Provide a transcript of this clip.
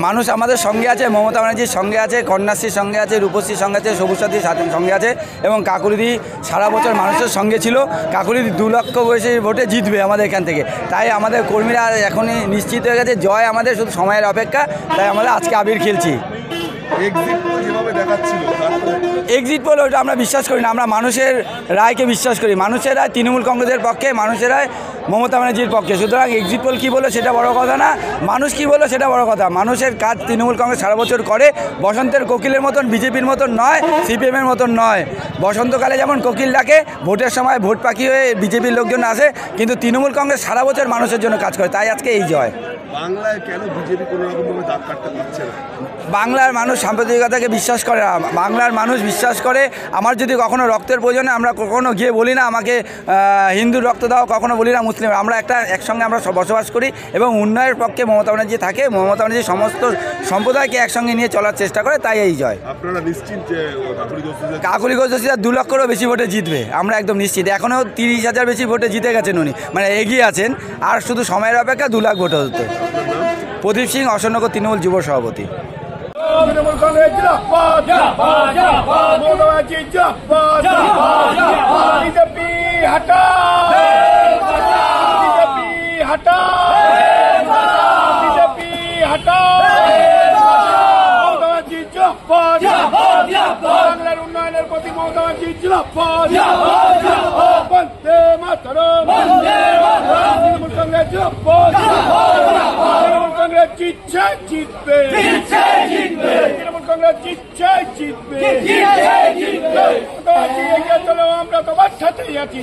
মানুষ আমাদের সঙ্গে আছে, মমতা ব্যানার্জির সঙ্গে আছে, কন্যাশ্রীর সঙ্গে আছে, রূপশ্রীর সঙ্গে আছে, সবুজ সাথীর সঙ্গে আছে এবং কাকুলিদি সারা বছর মানুষের সঙ্গে ছিল। কাকুলিদি 2 লক্ষ বয়সে ভোটে জিতবে আমাদের এখান থেকে। তাই আমাদের কর্মীরা এখনই নিশ্চিত হয়ে গেছে, জয় আমাদের, শুধু সময়ের অপেক্ষা। তাই আমরা আজকে আবির খেলছি। এক্সিট পোল ওটা আমরা বিশ্বাস করি না, আমরা মানুষের রায়কে বিশ্বাস করি। মানুষের রায় তৃণমূল কংগ্রেসের পক্ষে, মানুষের রায় মমতা ব্যানার্জির পক্ষে। সুতরাং এক্সিট পোল কী বললো সেটা বড় কথা না, মানুষ কী বললো সেটা বড় কথা। মানুষের কাজ তৃণমূল কংগ্রেস সারা বছর করে, বসন্তের কোকিলের মতন, বিজেপির মতন নয়, সিপিএমের মতন নয়। বসন্তকালে যেমন কোকিল ডাকে, ভোটের সময় ভোট পাখি হয়ে বিজেপির লোকজন আসে, কিন্তু তৃণমূল কংগ্রেস সারা বছর মানুষের জন্য কাজ করে। তাই আজকে এই জয়। বাংলায় কেন বিজেপি কোনো রকমভাবে দাগ কাটতে পারছে না? বাংলার মানুষ সাম্প্রদায়িকতাকে বিশ্বাস করে না। বাংলার মানুষ বিশ্বাস করে, আমার যদি কখনো রক্তের প্রয়োজনে আমরা কখনো গিয়ে বলি না আমাকে হিন্দুর রক্ত দাও, কখনো বলি না মুসলিম। আমরা একসঙ্গে আমরা বসবাস করি এবং উন্নয়নের পক্ষে মমতা ব্যানার্জি থাকে। মমতা ব্যানার্জি সমস্ত সম্প্রদায়কে একসঙ্গে নিয়ে চলার চেষ্টা করে, তাই এই জয়। আপনারা নিশ্চিত যে কাকুলি ঘোষদস্তিরা 2 লক্ষেরও বেশি ভোটে জিতবে, আমরা একদম নিশ্চিত। এখনও 30,000 বেশি ভোটে জিতে গেছেন উনি, মানে এগিয়ে আছেন। আর শুধু সময়ের অপেক্ষা 2 লাখ ভোট হতে। প্রদীপ সিং, অশোকনগর তৃণমূল যুব সভাপতি। তৃণমূল কংগ্রেস জিন্দাবাদ, জিন্দাবাদ, জিন্দাবাদ, মমতা ব্যানার্জি জিন্দাবাদ, জিন্দাবাদ, বিজেপি হটাও, বিজেপি হটাও, বিজেপি হটাও, মমতা ব্যানার্জি জিন্দাবাদ, জিন্দাবাদ, জিন্দাবাদ, বাংলার উন্নয়নের প্রতি মমতা ব্যানার্জি জিন্দাবাদ, জিন্দাবাদ, জিন্দাবাদ, বন্দে মাতরম, বন্দে মাতরম, তৃণমূল কংগ্রেস জিন্দাবাদ, জিন্দাবাদ, জিন্দাবাদ, তৃণমূল কংগ্রেস জিতছে, জিতবে, তৃণমূল কংগ্রেস জিতছে, জিতবে, আমরা তোমার সাথেই আছি।